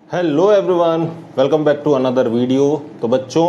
Hello everyone, welcome back to another video. तो बच्चों,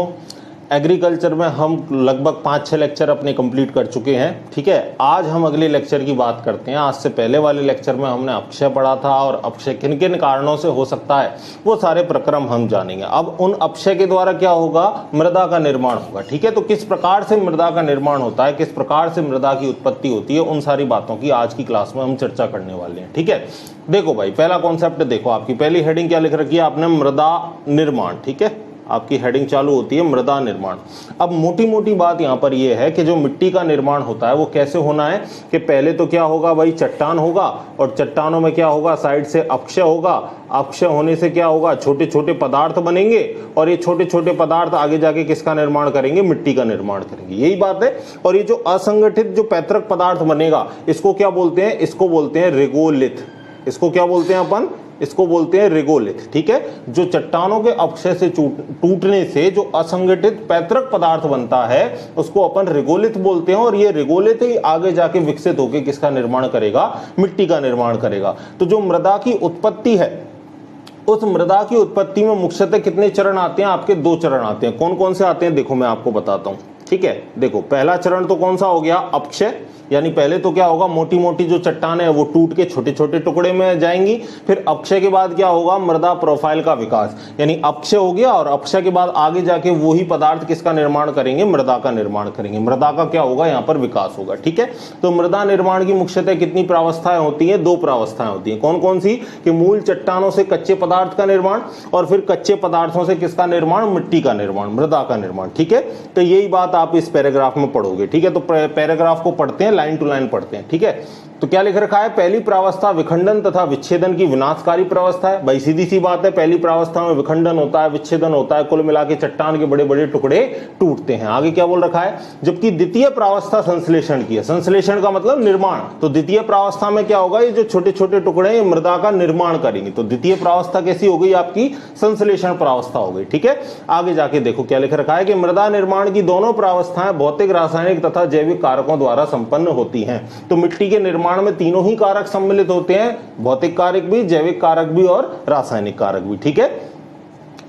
agriculture में हम लगभग 5-6 लेक्चर अपने कंप्लीट कर चुके हैं। ठीक है, आज हम अगले लेक्चर की बात करते हैं। आज से पहले वाले लेक्चर में हमने अपक्षय पढ़ा था और अपक्षय किन किन कारणों से हो सकता है वो सारे प्रक्रम हम जानेंगे। अब उन अपक्षय के द्वारा क्या होगा, मृदा का निर्माण होगा। ठीक है, तो किस प्रकार से मृदा का निर्माण होता है, किस प्रकार से मृदा की उत्पत्ति होती है, उन सारी बातों की आज की क्लास में हम चर्चा करने वाले हैं। ठीक है, देखो भाई, पहला कॉन्सेप्ट देखो, आपकी पहली हेडिंग क्या लिख रखी है आपने, मृदा निर्माण। ठीक है, आपकी हेडिंग चालू होती है मृदा निर्माण। अब मोटी मोटी बात यहाँ पर यह है कि जो मिट्टी का निर्माण होता है वो कैसे होना है कि पहले तो क्या होगा भाई, चट्टान होगा और चट्टानों में क्या होगा, साइड से अक्षय होगा। अक्षय होने से क्या होगा, छोटे छोटे पदार्थ बनेंगे और ये छोटे छोटे पदार्थ आगे जाके किसका निर्माण करेंगे, मिट्टी का निर्माण करेंगे। यही बात है। और ये जो असंगठित जो पैतृक पदार्थ बनेगा, इसको क्या बोलते हैं, इसको बोलते हैं रेगोलिथ। इसको क्या बोलते हैं अपन, इसको बोलते हैं रेगोलिथ। ठीक है, जो चट्टानों के अक्षय से टूटने से जो असंगठित पैतृक पदार्थ बनता है उसको अपन रेगोलिथ बोलते हैं। और ये रेगोलिथ ही आगे जाके विकसित होकर किसका निर्माण करेगा, मिट्टी का निर्माण करेगा। तो जो मृदा की उत्पत्ति है, उस मृदा की उत्पत्ति में मुख्यतः कितने चरण आते हैं, आपके 2 चरण आते हैं। कौन कौन से आते हैं, देखो मैं आपको बताता हूं। ठीक है, देखो पहला चरण तो कौन सा हो गया, अपक्षय। यानी पहले तो क्या होगा, मोटी मोटी जो चट्टान है वो टूट के छोटे छोटे टुकड़े में जाएंगी। फिर अपक्षय के बाद क्या होगा, मृदा प्रोफाइल का विकास। यानी अपक्षय हो गया और अपक्षय के बाद आगे जाके वही पदार्थ किसका निर्माण करेंगे, मृदा का निर्माण करेंगे। मृदा का क्या होगा, यहाँ पर विकास होगा। ठीक है, तो मृदा निर्माण की मुख्यतः कितनी प्रावस्थाएं होती हैं, 2 प्रावस्थाएं होती हैं। कौन कौन सी, कि मूल चट्टानों से कच्चे पदार्थ का निर्माण और फिर कच्चे पदार्थों से किसका निर्माण, मिट्टी का निर्माण, मृदा का निर्माण। ठीक है, तो यही बात आप इस पैराग्राफ में पढ़ोगे। ठीक है, तो पैराग्राफ को पढ़ते हैं, लाइन टू लाइन पढ़ते हैं। ठीक है, तो क्या लिख रखा है, पहली प्रावस्था विखंडन तथा विच्छेदन की विनाशकारी प्रावस्था है। भाई सीधी सी बात है, पहली प्रावस्था में विखंडन होता है, विच्छेदन होता है, कुल मिला के चट्टान के बड़े बड़े टुकड़े टूटते हैं। आगे क्या बोल रखा है, जबकि द्वितीय प्रावस्था संश्लेषण की है। संश्लेषण का मतलब निर्माण। तो द्वितीय प्रावस्था में क्या होगा, ये जो छोटे छोटे टुकड़े हैं मृदा का निर्माण करेंगे। तो द्वितीय प्रावस्था कैसी हो गई, आपकी संश्लेषण प्रावस्था हो गई। ठीक है, आगे जाके देखो क्या लिख रखा है कि मृदा निर्माण की दोनों प्रावस्थाएं भौतिक, रासायनिक तथा जैविक कारकों द्वारा संपन्न होती हैं। तो मिट्टी के निर्माण में तीनों ही कारक सम्मिलित होते हैं, भौतिक कारक भी, जैविक कारक भी और रासायनिक कारक भी। ठीक है,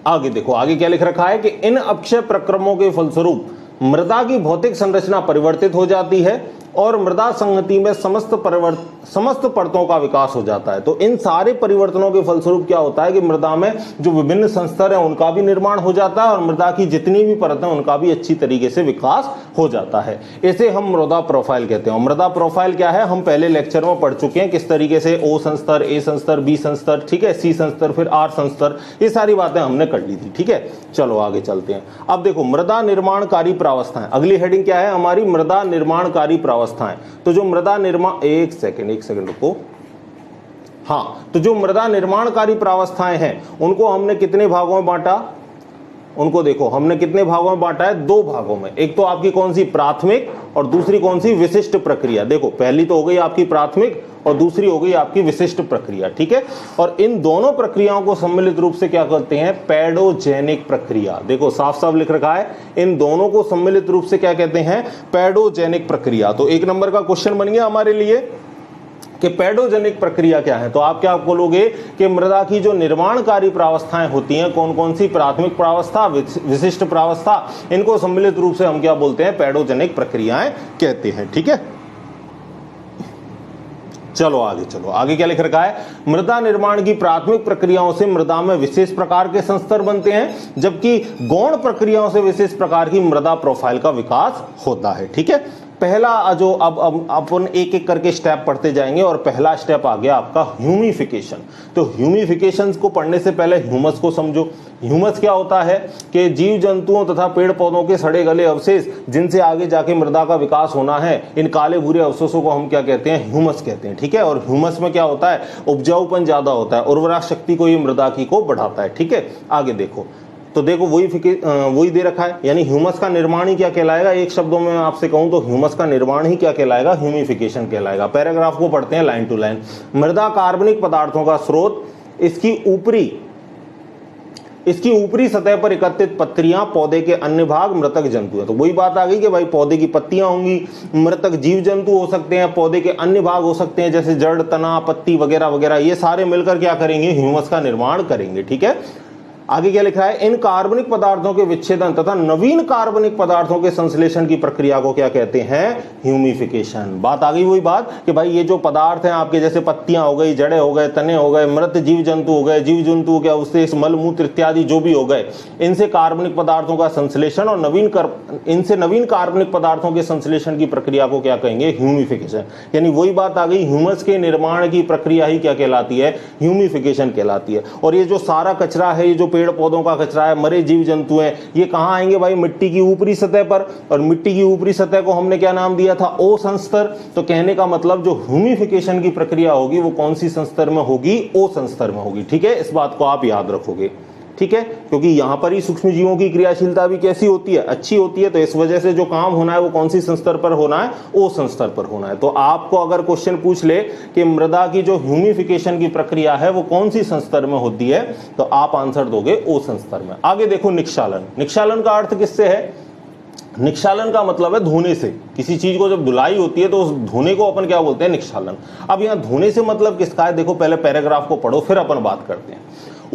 आगे देखो, आगे क्या लिख रखा है कि इन अपक्षय प्रक्रमों के फलस्वरूप मृदा की भौतिक संरचना परिवर्तित हो जाती है और मृदा संहति में समस्त परतों का विकास हो जाता है। तो इन सारे परिवर्तनों के फलस्वरूप क्या होता है कि मृदा में जो विभिन्न संस्तर है उनका भी निर्माण हो जाता है और मृदा की जितनी भी परतें हैं उनका भी अच्छी तरीके से विकास हो जाता है। इसे हम मृदा प्रोफाइल कहते हैं। मृदा प्रोफाइल क्या है, हम पहले लेक्चर में पढ़ चुके हैं किस तरीके से ओ संस्तर, ए संस्तर, बी संस्तर, ठीक है, सी संस्तर, फिर आर संस्तर, ये सारी बातें हमने कर ली थी। ठीक है, चलो आगे चलते हैं। अब देखो मृदा निर्माणकारी प्रावस्थाएं, अगली हेडिंग क्या है हमारी, मृदा निर्माणकारी प्रावस्थाएं। तो जो मृदा निर्माण, एक सेकंड रुको, हाँ, तो जो मृदा निर्माणकारी प्रावस्थाएं हैं उनको हमने कितने भागों में बांटा, उनको देखो हमने कितने भागों में बांटा है, 2 भागों में। एक तो आपकी कौन सी, प्राथमिक, और दूसरी कौन सी, विशिष्ट प्रक्रिया। देखो पहली तो हो गई आपकी प्राथमिक और दूसरी हो गई आपकी विशिष्ट प्रक्रिया। ठीक है, और इन दोनों प्रक्रियाओं को सम्मिलित रूप से क्या कहते हैं, पैडोजेनिक प्रक्रिया। देखो साफ साफ लिख रखा है, इन दोनों को सम्मिलित रूप से क्या कहते हैं, पैडोजेनिक प्रक्रिया। तो 1 नंबर का क्वेश्चन बन गया हमारे लिए कि पैडोजेनिक प्रक्रिया क्या है। तो आप क्या बोलोगे कि मृदा की जो निर्माणकारी प्रावस्थाएं होती हैं, कौन कौन सी, प्राथमिक प्रावस्था, विशिष्ट प्रावस्था, इनको सम्मिलित रूप से हम क्या बोलते हैं, पैडोजेनिक प्रक्रियाएं कहते हैं। ठीक है, चलो आगे क्या लिख रखा है, मृदा निर्माण की प्राथमिक प्रक्रियाओं से मृदा में विशेष प्रकार के संस्तर बनते हैं, जबकि गौण प्रक्रियाओं से विशेष प्रकार की मृदा प्रोफाइल का विकास होता है। ठीक है, पहला जो अब अपन एक एक करके स्टेप पढ़ते जाएंगे और पहला स्टेप आ गया आपका ह्यूमिफिकेशन। तो ह्यूमिफिकेशन को पढ़ने से पहले ह्यूमस को समझो। ह्यूमस क्या होता है कि जीव जंतुओं तथा पेड़ पौधों के सड़े गले अवशेष जिनसे आगे जाके मृदा का विकास होना है, इन काले भूरे अवशेषों को हम क्या कहते हैं, ह्यूमस कहते हैं। ठीक है, और ह्यूमस में क्या होता है, उपजाऊपन ज्यादा होता है, उर्वरा शक्ति को ये मृदा की को बढ़ाता है। ठीक है, आगे देखो, तो देखो वही दे रखा है, यानी ह्यूमस का निर्माण ही क्या कहलाएगा, एक शब्दों में आपसे कहूं तो ह्यूमस का निर्माण ही क्या कहलाएगा, ह्यूमिफिकेशन कहलाएगा। पैराग्राफ को पढ़ते हैं लाइन टू लाइन। मृदा कार्बनिक पदार्थों का स्रोत, इसकी ऊपरी इसकी ऊपरी सतह पर एकत्रित पत्तियां पौधे के अन्य भाग मृतक जंतु हैं। तो वही बात आ गई कि भाई पौधे की पत्तियां होंगी, मृतक जीव जंतु हो सकते हैं, पौधे के अन्य भाग हो सकते हैं जैसे जड़, तना, पत्ती वगैरह वगैरह, ये सारे मिलकर क्या करेंगे, ह्यूमस का निर्माण करेंगे। ठीक है, आगे क्या लिखा है, इन कार्बनिक पदार्थों के विच्छेदन तथा नवीन कार्बनिक पदार्थों के संश्लेषण की प्रक्रिया को क्या कहते हैं, ह्यूमिफिकेशन। बात आ गई वही बात कि भाई ये जो पदार्थ हैं आपके, जैसे पत्तियां हो गई, जड़े हो गए, तने हो गए, मृत जीव जंतु हो गए, जीव जंतु क्या उससे इस मलमूत्र इत्यादि जो भी हो गए, इनसे कार्बनिक पदार्थों का संश्लेषण और इनसे नवीन कार्बनिक पदार्थों के संश्लेषण की प्रक्रिया को क्या कहेंगे, ह्यूमिफिकेशन। यानी वही बात आ गई, ह्यूमस के निर्माण की प्रक्रिया ही क्या कहलाती है, ह्यूमिफिकेशन कहलाती है। और ये जो सारा कचरा है, ये जो पेड़ पौधों का कचरा है, मरे जीव जंतु हैं, ये कहां आएंगे भाई, मिट्टी की ऊपरी सतह पर। और मिट्टी की ऊपरी सतह को हमने क्या नाम दिया था, ओसन स्तर। तो कहने का मतलब जो ह्यूमिफिकेशन की प्रक्रिया होगी वो कौन सी संस्तर में होगी, ओसन स्तर में होगी। ठीक है, इस बात को आप याद रखोगे। ठीक है, क्योंकि यहां पर ही सूक्ष्म जीवों की क्रियाशीलता भी कैसी होती है, अच्छी होती है। तो इस वजह से जो काम होना है वो कौन सी संस्तर पर होना है, ओसन स्तर पर होना है। तो आपको अगर क्वेश्चन पूछ ले कि मृदा की जो ह्यूमिफिकेशन की प्रक्रिया है वो कौन सी संस्तर में होती है, तो आप आंसर दोगे ओसन स्तर में। आगे देखो निक्षालन। निक्षालन का अर्थ किससे है, निक्षालन का मतलब है धोने से। किसी चीज को जब धुलाई होती है तो उस धोने को अपन क्या बोलते हैं, निक्षालन। अब यहां धोने से मतलब किसका है, देखो पहले पैराग्राफ को पढ़ो फिर अपन बात करते हैं।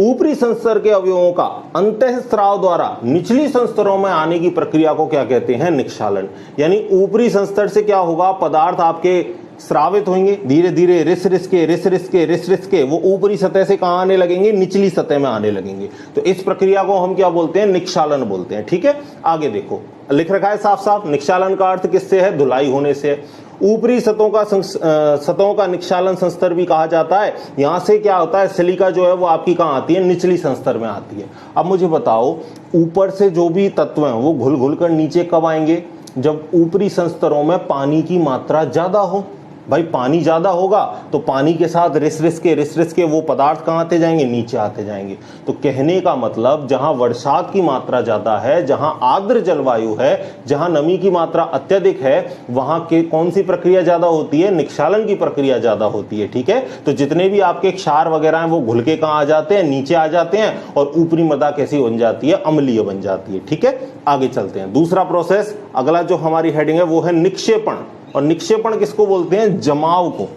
ऊपरी संस्तर के अवयवों का अंतःस्राव द्वारा निचली संस्तरों में आने की प्रक्रिया को क्या कहते हैं, निक्षालन। यानी ऊपरी संस्तर से क्या होगा, पदार्थ आपके स्रावित होंगे, धीरे धीरे रिस रिस के वो ऊपरी सतह से कहां आने लगेंगे, निचली सतह में आने लगेंगे। तो इस प्रक्रिया को हम क्या बोलते हैं, निक्षालन बोलते हैं। ठीक है, आगे देखो लिख रखा है साफ साफ, निक्षालन का अर्थ किससे है, धुलाई होने से। ऊपरी सतहों का निक्षालन संस्तर भी कहा जाता है। यहां से क्या होता है, सिलिका जो है वो आपकी कहां आती है, निचली संस्तर में आती है। अब मुझे बताओ, ऊपर से जो भी तत्व हैं वो घुल घुल कर नीचे कब आएंगे, जब ऊपरी संस्तरों में पानी की मात्रा ज्यादा हो। भाई पानी ज्यादा होगा तो पानी के साथ रिस रिस के वो पदार्थ कहां आते जाएंगे, नीचे आते जाएंगे। तो कहने का मतलब जहां वर्षात की मात्रा ज्यादा है, जहां आर्द्र जलवायु है, जहां नमी की मात्रा अत्यधिक है, वहां के कौन सी प्रक्रिया ज्यादा होती है, निक्षालन की प्रक्रिया ज्यादा होती है। ठीक है, तो जितने भी आपके क्षार वगैरह हैं वो घुल के कहां आ जाते हैं, नीचे आ जाते हैं, और ऊपरी मृदा कैसी बन जाती है, अम्लीय बन जाती है। ठीक है, आगे चलते हैं। दूसरा प्रोसेस, अगला जो हमारी हेडिंग है वो है निक्षेपण। और निक्षेपण किसको बोलते हैं, जमाव को।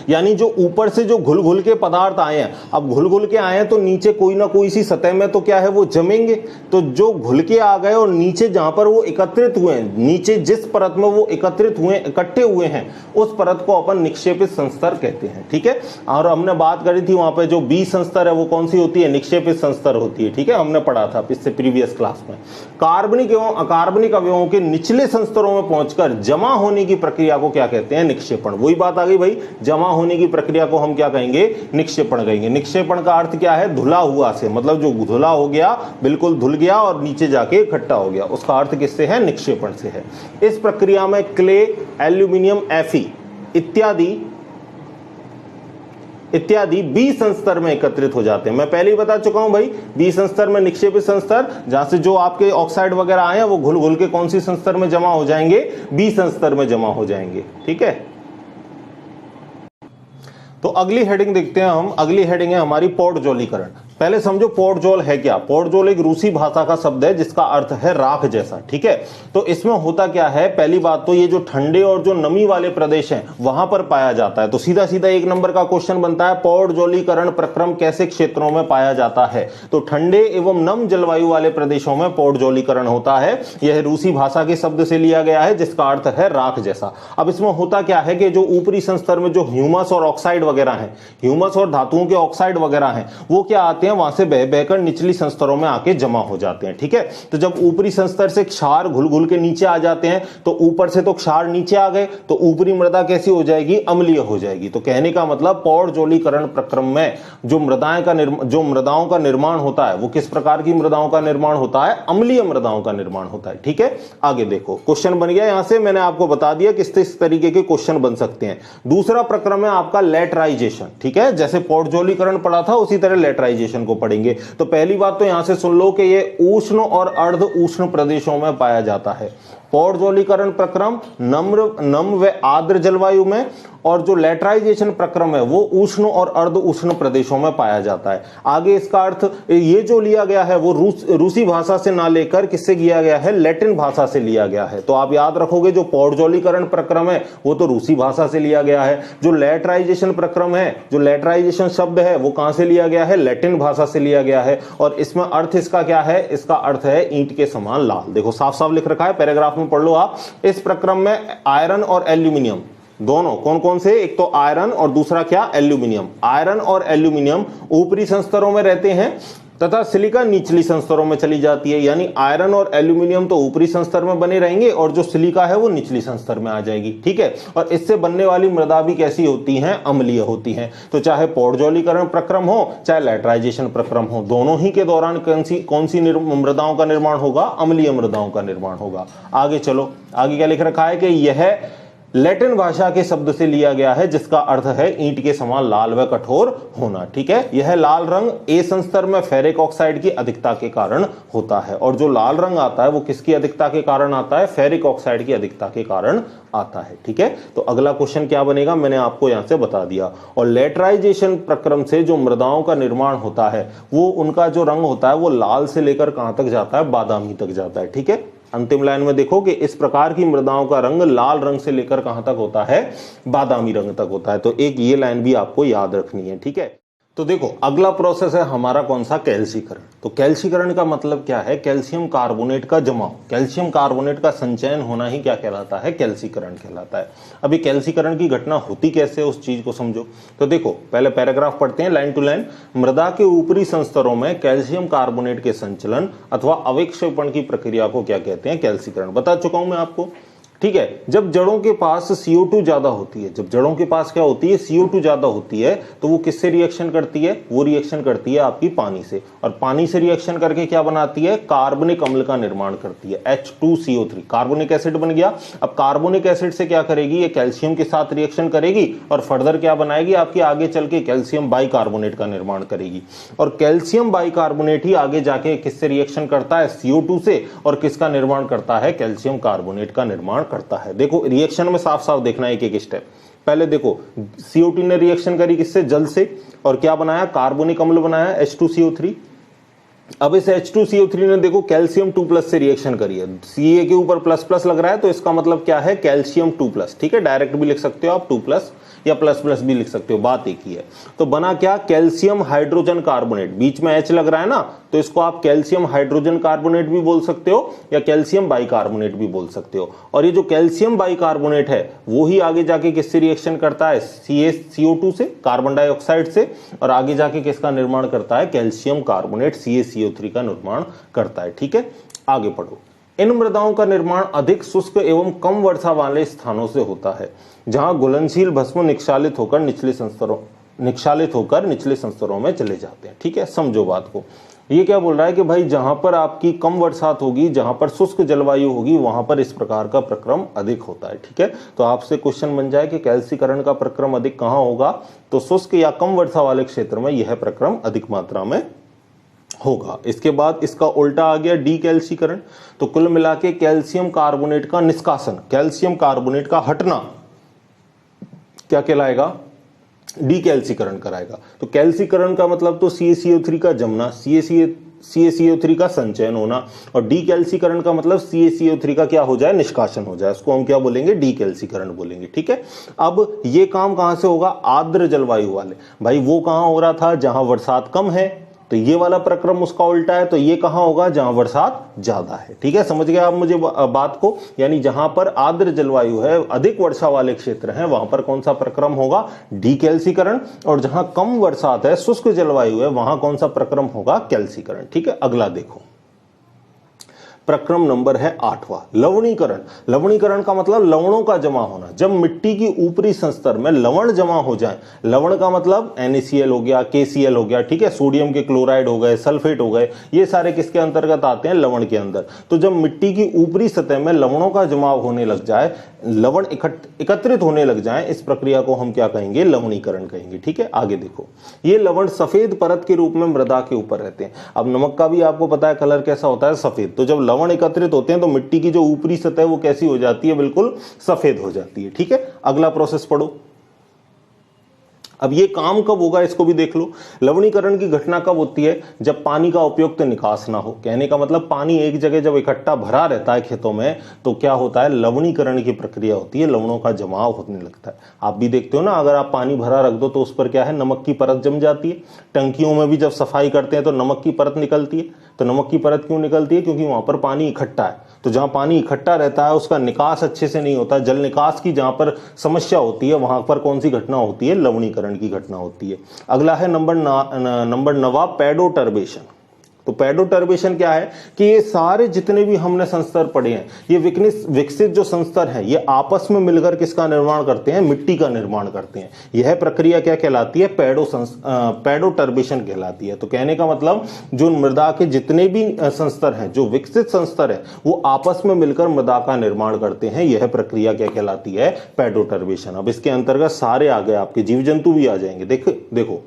यानी जो ऊपर से जो घुल घुल के पदार्थ आए हैं, अब घुल घुल के आए हैं तो नीचे कोई ना कोई सी सतह में तो क्या है, वो जमेंगे। तो जो घुल के आ गए और नीचे जहां पर वो एकत्रित हुए हैं, नीचे जिस परत में वो एकत्रित हुए, इकट्ठे हुए हैं, उस परत को अपन निक्षेपित संस्तर कहते हैं। ठीक है, और हमने बात करी थी वहां पर जो बी संस्तर है वो कौन सी होती है, निक्षेपित संस्तर होती है। ठीक है, हमने पढ़ा था इससे प्रीवियस क्लास में। कार्बनिक एवं अकार्बनिक अवयवों के निचले संस्तरों में पहुंचकर जमा होने की प्रक्रिया को क्या कहते हैं, निक्षेपण। वही बात आ गई भाई, जमा होने की प्रक्रिया को हम क्या कहेंगे, निक्षेपण कहेंगे। निक्षेपण का अर्थ क्या है, धुला हुआ से, मतलब जो धुला हो गया, बिल्कुल धुल गया और नीचे जाके इकट्ठा हो गया, उसका अर्थ किससे है, निक्षेपण से है। इस प्रक्रिया में क्ले, एल्यूमिनियम, Fe इत्यादि बी संस्तर में एकत्रित हो जाते हैं। मैं पहले ही बता चुका हूं भाई, बी संस्तर में निक्षेपित संस्तर, जहां से जो आपके ऑक्साइड वगैरह आए हैं वो घुल घुल के कौन सी संस्तर में जमा हो जाएंगे, बी संस्तर में जमा हो जाएंगे। ठीक है, तो अगली हेडिंग देखते हैं हम। अगली हेडिंग है हमारी पोर्टजोलीकरण। पहले समझो पोर्टजोल है क्या। पोर्टजोल एक रूसी भाषा का शब्द है जिसका अर्थ है राख जैसा। ठीक है, तो इसमें होता क्या है, पहली बात तो ये जो ठंडे और जो नमी वाले प्रदेश हैं वहां पर पाया जाता है। तो सीधा सीधा एक नंबर का क्वेश्चन बनता है, पोर्टजोलीकरण प्रक्रम कैसे क्षेत्रों में पाया जाता है। तो ठंडे एवं नम जलवायु वाले प्रदेशों में पोर्टजोलीकरण होता है। यह रूसी भाषा के शब्द से लिया गया है जिसका अर्थ है राख जैसा। अब इसमें होता क्या है कि जो ऊपरी संस्तर में जो ह्यूमस और ऑक्साइड वगैरह है, ह्यूमस और धातुओं के ऑक्साइड वगैरह हैं, वो क्या आते हैं, वहां से बह बहकर निचली संस्तरों में आके जमा हो जाते हैं। ठीक है, तो जब ऊपरी संस्तर से क्षार घुल घुल के नीचे आ जाते हैं, तो ऊपर से तो क्षार नीचे आ गए, तो ऊपरी मृदा कैसी हो जाएगी, अम्लीय हो जाएगी। तो कहने का मतलब पोर्टजोलीकरण प्रक्रम में जो मृदाओं का निर्माण होता है, वो किस प्रकार की मृदाओं का निर्माण होता है, अम्लीय मृदाओं का निर्माण होता है। ठीक है, आगे देखो क्वेश्चन बन गया। यहां से मैंने आपको बता दिया किस तरीके के क्वेश्चन बन सकते हैं। दूसरा प्रक्रम है आपका लेटराइजेशन। ठीक है, जैसे पोर्टजोलीकरण पढ़ा था उसी तरह लेटराइजेशन को पढ़ेंगे। तो पहली बात तो यहां से सुन लो कि ये उष्ण और अर्ध उष्ण प्रदेशों में पाया जाता है। पौर्जोलीकरण प्रक्रम नम्र व आर्द्र जलवायु में, और जो लेटराइजेशन प्रक्रम है वो उष्ण और अर्ध उष्ण प्रदेशों में पाया जाता है। आगे इसका अर्थ ये जो लिया गया है वो रूसी भाषा से ना लेकर किससे लिया गया है, लैटिन भाषा से लिया गया है। तो आप याद रखोगे जो पौर्जोलीकरण प्रक्रम है वो तो रूसी भाषा से लिया गया है, जो लेटराइजेशन प्रक्रम है, जो लेटराइजेशन शब्द है वो कहां से लिया गया है, लैटिन भाषा से लिया गया है। और इसमें अर्थ इसका क्या है, इसका अर्थ है ईंट के समान लाल। देखो साफ साफ लिख रखा है, पैराग्राफ में पढ़ लो आप। इस प्रक्रम में आयरन और एल्यूमिनियम दोनों, कौन कौन से, एक तो आयरन और दूसरा क्या, एल्यूमिनियम। आयरन और एल्यूमिनियम ऊपरी संस्तरों में रहते हैं तथा सिलिका निचली संस्तरों में चली जाती है। यानी आयरन और एल्यूमिनियम तो ऊपरी संस्तर में बने रहेंगे और जो सिलिका है वो निचली संस्तर में आ जाएगी, ठीक है। और इससे बनने वाली मृदा भी कैसी होती हैं, अम्लीय होती हैं। तो चाहे पौर्जोलीकरण प्रक्रम हो चाहे लेटराइजेशन प्रक्रम हो, दोनों ही के दौरान कौन सी मृदाओं का निर्माण होगा, अम्लीय मृदाओं का निर्माण होगा। आगे चलो, आगे क्या लिख रखा है कि यह लैटिन भाषा के शब्द से लिया गया है जिसका अर्थ है ईंट के समान लाल व कठोर होना, ठीक है। यह लाल रंग ए संस्तर में फेरिक ऑक्साइड की अधिकता के कारण होता है, और जो लाल रंग आता है वो किसकी अधिकता के कारण आता है, फेरिक ऑक्साइड की अधिकता के कारण आता है, ठीक है। तो अगला क्वेश्चन क्या बनेगा, मैंने आपको यहां से बता दिया। और लेटराइजेशन प्रक्रम से जो मृदाओं का निर्माण होता है वो उनका जो रंग होता है वो लाल से लेकर कहां तक जाता है, बादामी तक जाता है, ठीक है। अंतिम लाइन में देखो कि इस प्रकार की मृदाओं का रंग लाल रंग से लेकर कहां तक होता है, बादामी रंग तक होता है। तो एक ये लाइन भी आपको याद रखनी है, ठीक है। तो देखो अगला प्रोसेस है हमारा कौन सा, कैल्सीकरण। तो कैल्सीकरण का मतलब क्या है, कैल्शियम कार्बोनेट का जमाव, कैल्शियम कार्बोनेट का संचयन होना ही क्या कहलाता है, कैल्सीकरण कहलाता है। अभी कैल्सीकरण की घटना होती कैसे, उस चीज को समझो। तो देखो पहले पैराग्राफ पढ़ते हैं लाइन टू लाइन। मृदा के ऊपरी संस्तरों में कैल्शियम कार्बोनेट के संचलन अथवा अविक्षेपण की प्रक्रिया को क्या कहते हैं, कैल्सीकरण। बता चुका हूं मैं आपको, ठीक है। जब जड़ों के पास CO2 ज्यादा होती है, जब जड़ों के पास क्या होती है, CO2 ज्यादा होती है, तो वो किससे रिएक्शन करती है, वो रिएक्शन करती है आपकी पानी से, और पानी से रिएक्शन करके क्या बनाती है, कार्बनिक अम्ल का निर्माण करती है, H2CO3, कार्बोनिक एसिड बन गया। अब कार्बोनिक एसिड से क्या करेगी, ये कैल्शियम के साथ रिएक्शन करेगी और फर्दर क्या बनाएगी, आपकी आगे चल के कैल्शियम बाइकार्बोनेट का निर्माण करेगी। और कैल्शियम बाइकार्बोनेट ही आगे जाके किससे रिएक्शन करता है, CO2 से, और किसका निर्माण करता है, कैल्शियम कार्बोनेट का निर्माण करता है। देखो रिएक्शन में साफ साफ देखना है एक एक स्टेप। पहले देखो CO2 ने रिएक्शन करी किससे, जल से, और क्या बनाया, कार्बोनिक अम्ल बनाया H2CO3। अब इस H2CO3 ने देखो कैल्शियम 2+ से रिएक्शन करी है, Ca के ऊपर प्लस प्लस लग रहा है तो इसका मतलब क्या है, कैल्शियम 2+, ठीक है। डायरेक्ट भी लिख सकते हो आप 2+ या प्लस प्लस भी लिख सकते हो, बात एक ही है। तो बना क्या, कैल्शियम हाइड्रोजन कार्बोनेट, बीच में H लग रहा है ना, तो इसको आप कैल्शियम हाइड्रोजन कार्बोनेट भी बोल सकते हो या कैल्शियम बाइकार्बोनेट भी बोल सकते हो। और ये जो कैल्शियम बाइकार्बोनेट है वो ही आगे जाके किससे रिएक्शन करता है, CO2 से, कार्बन डाइऑक्साइड से, और आगे जाके किसका निर्माण करता है, कैल्शियम कार्बोनेट CaCO3 का निर्माण करता है, ठीक है। आगे पढ़ो। इन मृदाओं का निर्माण अधिक शुष्क एवं कम वर्षा वाले स्थानों से होता है जहां घुलनशील भस्म निक्षालित होकर निचले संस्तरों में चले जाते हैं, ठीक है। समझो बात को, ये क्या बोल रहा है कि भाई जहां पर आपकी कम बरसात होगी, जहां पर शुष्क जलवायु होगी, वहां पर इस प्रकार का प्रक्रम अधिक होता है, ठीक है। तो आपसे क्वेश्चन बन जाए कि कैल्सीकरण का प्रक्रम अधिक कहां होगा, तो शुष्क या कम वर्षा वाले क्षेत्र में यह प्रक्रम अधिक मात्रा में होगा। इसके बाद इसका उल्टा आ गया डीकैल्सीकरण। तो कुल मिला के कैल्शियम कार्बोनेट का निष्कासन, कैल्शियम कार्बोनेट का हटना क्या कहलाएगा, डीकैल्सीकरण कराएगा। तो कैल्सीकरण का मतलब तो CaCO3 का जमना, CaCO3 का संचयन होना, और डीकैल्सीकरण का मतलब CaCO3 का क्या हो जाए, निष्कासन हो जाए। उसको हम क्या बोलेंगे, डीकैल्सीकरण बोलेंगे, ठीक है। अब ये काम कहां से होगा, आर्द्र जलवायु वाले, भाई वो कहां हो रहा था, जहां बरसात कम है, तो ये वाला प्रक्रम उसका उल्टा है, तो ये कहां होगा, जहां बरसात ज्यादा है, ठीक है। समझ गए आप मुझे बात को, यानी जहां पर आर्द्र जलवायु है, अधिक वर्षा वाले क्षेत्र हैं, वहां पर कौन सा प्रक्रम होगा, डीकैल्सीकरण, और जहां कम बरसात है, शुष्क जलवायु है, वहां कौन सा प्रक्रम होगा, कैल्सीकरण, ठीक है। अगला देखो, प्रक्रम नंबर है 8वां, लवणीकरण। लवणीकरण का मतलब लवणों का जमा होना। जब मिट्टी की ऊपरी संस्तर में लवण जमा हो जाए, लवण का मतलब NaCl हो गया, KCl हो गया, ठीक है, सोडियम के क्लोराइड हो गए, सल्फेट हो गए, ये सारे किसके अंतर्गत आते हैं, लवण के अंदर। तो जब मिट्टी की ऊपरी सतह में लवणों का जमाव होने लग जाए, लवण एकत्रित होने लग जाएं, इस प्रक्रिया को हम क्या कहेंगे, लवणीकरण कहेंगे। ठीक है, आगे देखो, ये लवण सफेद परत के रूप में मृदा के ऊपर रहते हैं। अब नमक का भी आपको पता है कलर कैसा होता है, सफेद। तो जब लवण एकत्रित होते हैं तो मिट्टी की जो ऊपरी सतह है वो कैसी हो जाती है, बिल्कुल सफेद हो जाती है। ठीक है, अगला प्रोसेस पढ़ो। अब ये काम कब होगा इसको भी देख लो। लवणीकरण की घटना कब होती है, जब पानी का उपयुक्त निकास ना हो। कहने का मतलब पानी एक जगह जब इकट्ठा भरा रहता है खेतों में तो क्या होता है, लवणीकरण की प्रक्रिया होती है, लवणों का जमाव होने लगता है। आप भी देखते हो ना, अगर आप पानी भरा रख दो तो उस पर क्या है, नमक की परत जम जाती है। टंकियों में भी जब सफाई करते हैं तो नमक की परत निकलती है। तो नमक की परत क्यों निकलती है, क्योंकि वहां पर पानी इकट्ठा है। तो जहां पानी इकट्ठा रहता है उसका निकास अच्छे से नहीं होता, जल निकास की जहां पर समस्या होती है वहां पर कौन सी घटना होती है, लवणीकरण की घटना होती है। अगला है नंबर 9 पेडोटर्बेशन। तो पेडोटर्बेशन क्या है कि ये सारे जितने भी हमने संस्तर पढ़े हैं, ये विकसित जो संस्तर हैं, ये आपस में मिलकर किसका निर्माण करते हैं, मिट्टी का निर्माण करते हैं। यह प्रक्रिया क्या कहलाती है, पेडोटर्बेशन कहलाती है। तो कहने का मतलब जो मृदा के जितने भी संस्तर हैं, जो विकसित संस्तर है, वो आपस में मिलकर मृदा का निर्माण करते हैं। यह प्रक्रिया क्या कहलाती है, पेडोटर्बेशन। अब इसके अंतर्गत सारे आ गए, आपके जीव जंतु भी आ जाएंगे। देखो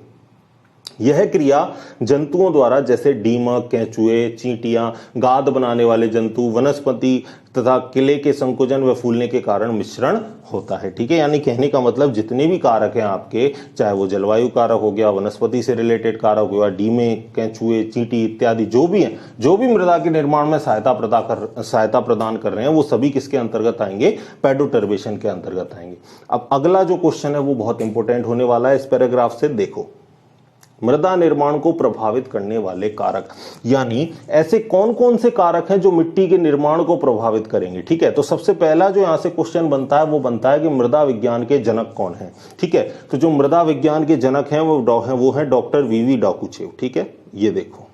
यह क्रिया जंतुओं द्वारा, जैसे दीमक, केंचुए, चींटियां, गाद बनाने वाले जंतु, वनस्पति तथा किले के संकुचन व फूलने के कारण मिश्रण होता है। ठीक है, यानी कहने का मतलब जितने भी कारक हैं आपके, चाहे वो जलवायु कारक हो गया, वनस्पति से रिलेटेड कारक हो गया, डीमे, केंचुए, चींटी इत्यादि जो भी हैं, जो भी मृदा के निर्माण में सहायता प्रदान कर रहे हैं, वो सभी किसके अंतर्गत आएंगे, पेडोटर्बेशन के अंतर्गत आएंगे। अब अगला जो क्वेश्चन है वो बहुत इंपॉर्टेंट होने वाला है। इस पैराग्राफ से देखो, मृदा निर्माण को प्रभावित करने वाले कारक, यानी ऐसे कौन कौन से कारक हैं जो मिट्टी के निर्माण को प्रभावित करेंगे। ठीक है, तो सबसे पहला जो यहां से क्वेश्चन बनता है वो बनता है कि मृदा विज्ञान के जनक कौन है। ठीक है, तो जो मृदा विज्ञान के जनक हैं वो है डॉक्टर वीवी डाकुचेव। ठीक है, ये देखो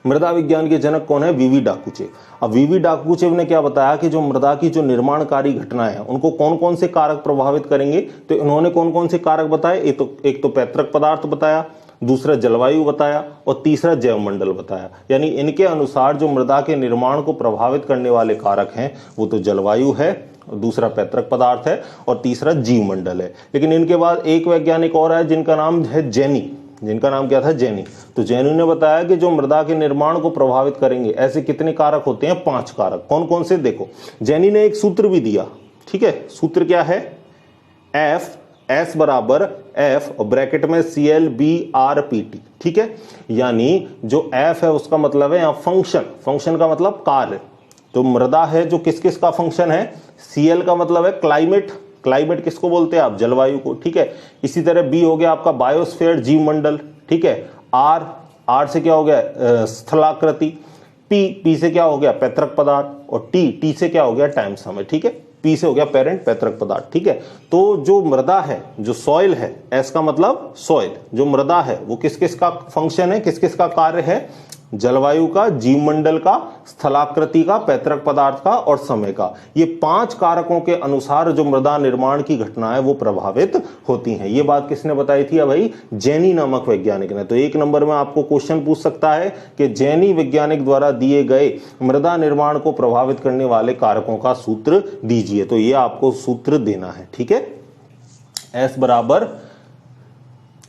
मृदा विज्ञान के जनक कौन है, वीवी डाकुचेव। अब वीवी डाकुचेव ने क्या बताया कि जो मृदा की जो निर्माणकारी घटनाएं हैं उनको कौन कौन से कारक प्रभावित करेंगे। तो इन्होंने कौन कौन से कारक बताए, एक तो पैतृक पदार्थ बताया, दूसरा जलवायु बताया और तीसरा जैवमंडल बताया। यानी इनके अनुसार जो मृदा के निर्माण को प्रभावित करने वाले कारक हैं वो तो जलवायु है, दूसरा पैतृक पदार्थ है और तीसरा जीवमंडल है। लेकिन इनके बाद एक वैज्ञानिक और है जिनका नाम है जेनी, जिनका नाम क्या था, जेनी। तो जेनी ने बताया कि जो मृदा के निर्माण को प्रभावित करेंगे ऐसे कितने कारक होते हैं, 5 कारक। कौन कौन से, देखो जेनी ने एक सूत्र भी दिया। ठीक है, सूत्र क्या है, एस बराबर एफ और ब्रैकेट में ClBrPt। ठीक है, यानी जो एफ है उसका मतलब है यहाँ फंक्शन का मतलब कार्य। तो मृदा है जो किस किस का फंक्शन है, Cl का मतलब है क्लाइमेट किसको बोलते हैं आप, जलवायु को। ठीक है, इसी तरह बी हो गया आपका बायोस्फीयर, जीवमंडल। ठीक है, आर से क्या हो गया, स्थलाकृति। पी से क्या हो गया, पैतृक पदार्थ। और टी से क्या हो गया, टाइम समय। ठीक है, पी से हो गया पेरेंट, पैतृक पदार्थ। ठीक है, तो जो मृदा है, जो सॉइल है, एस का मतलब सॉइल, जो मृदा है वो किस किस का फंक्शन है, किस किस का कार्य है, जलवायु का, जीवमंडल का, स्थलाकृति का, पैतृक पदार्थ का और समय का। ये 5 कारकों के अनुसार जो मृदा निर्माण की घटना है वो प्रभावित होती हैं। ये बात किसने बताई थी, भाई जेनी नामक वैज्ञानिक ने। तो 1 नंबर में आपको क्वेश्चन पूछ सकता है कि जेनी वैज्ञानिक द्वारा दिए गए मृदा निर्माण को प्रभावित करने वाले कारकों का सूत्र दीजिए। तो ये आपको सूत्र देना है। ठीक है, एस बराबर,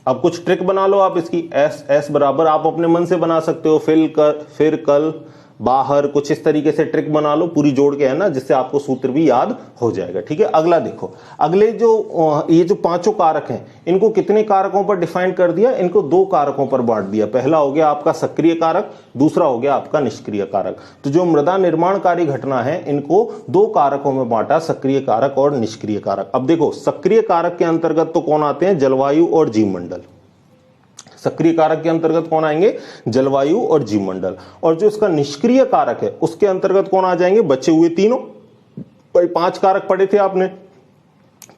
अब कुछ ट्रिक बना लो आप इसकी। एस बराबर आप अपने मन से बना सकते हो, फिर कल, बाहर, कुछ इस तरीके से ट्रिक बना लो पूरी जोड़ के, है ना, जिससे आपको सूत्र भी याद हो जाएगा। ठीक है, अगला देखो, अगले ये जो 5 कारक हैं इनको कितने कारकों पर डिफाइन कर दिया, इनको 2 कारकों पर बांट दिया। पहला हो गया आपका सक्रिय कारक, दूसरा हो गया आपका निष्क्रिय कारक। तो जो मृदा निर्माणकारी घटना है इनको 2 कारकों में बांटा, सक्रिय कारक और निष्क्रिय कारक। अब देखो सक्रिय कारक के अंतर्गत तो कौन आते हैं, जलवायु और जीवमंडल। सक्रिय कारक के अंतर्गत कौन आएंगे, जलवायु और जीवमंडल। और जो इसका निष्क्रिय कारक है उसके अंतर्गत कौन आ जाएंगे, बचे हुए तीनों। भाई 5 कारक पढ़े थे आपने,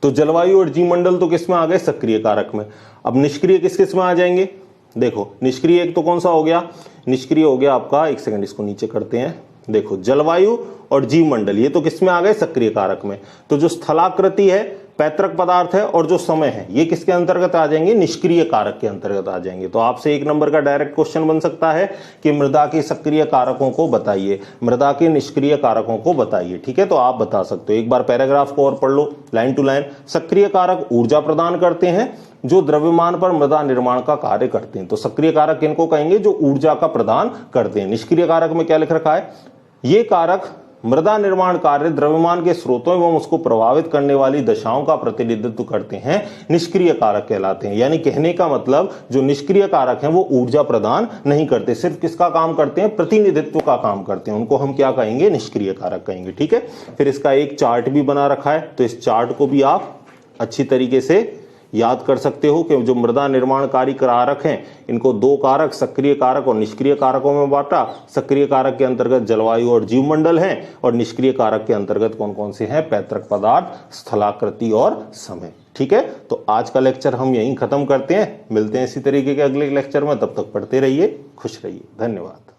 तो जलवायु और जीवमंडल तो किस में आ गए, सक्रिय कारक में। अब निष्क्रिय किस किस में आ जाएंगे, देखो निष्क्रिय एक तो कौन सा हो गया, निष्क्रिय हो गया आपका, एक सेकंड इसको नीचे करते हैं, देखो जलवायु और जीवमंडल, ये तो किस में आ गए, सक्रिय कारक में। तो जो स्थलाकृति है पैतृक पदार्थ है और जो समय है ये किसके अंतर्गत आ जाएंगे, निष्क्रिय कारक के अंतर्गत आ जाएंगे। तो आपसे 1 नंबर का डायरेक्ट क्वेश्चन बन सकता है कि मृदा के सक्रिय कारकों को बताइए, मृदा के निष्क्रिय कारकों को बताइए। ठीक है, तो आप बता सकते हो। एक बार पैराग्राफ को और पढ़ लो लाइन टू लाइन। सक्रिय कारक ऊर्जा प्रदान करते हैं जो द्रव्यमान पर मृदा निर्माण का कार्य करते हैं। तो सक्रिय कारक किनको कहेंगे, जो ऊर्जा का प्रदान करते हैं। निष्क्रिय कारक में क्या लिख रखा है, ये कारक मृदा निर्माण कार्य द्रव्यमान के स्रोतों एवं उसको प्रभावित करने वाली दशाओं का प्रतिनिधित्व करते हैं, निष्क्रिय कारक कहलाते हैं। यानी कहने का मतलब जो निष्क्रिय कारक हैं वो ऊर्जा प्रदान नहीं करते, सिर्फ किसका काम करते हैं, प्रतिनिधित्व का काम करते हैं। उनको हम क्या कहेंगे, निष्क्रिय कारक कहेंगे। ठीक है, फिर इसका एक चार्ट भी बना रखा है, तो इस चार्ट को भी आप अच्छी तरीके से याद कर सकते हो कि जो मृदा निर्माणकारी कारक हैं इनको 2 कारक, सक्रिय कारक और निष्क्रिय कारकों में बांटा। सक्रिय कारक के अंतर्गत जलवायु और जीवमंडल हैं और निष्क्रिय कारक के अंतर्गत कौन कौन से हैं, पैतृक पदार्थ, स्थलाकृति और समय। ठीक है, तो आज का लेक्चर हम यहीं खत्म करते हैं। मिलते हैं इसी तरीके के अगले लेक्चर में, तब तक पढ़ते रहिए, खुश रहिए, धन्यवाद।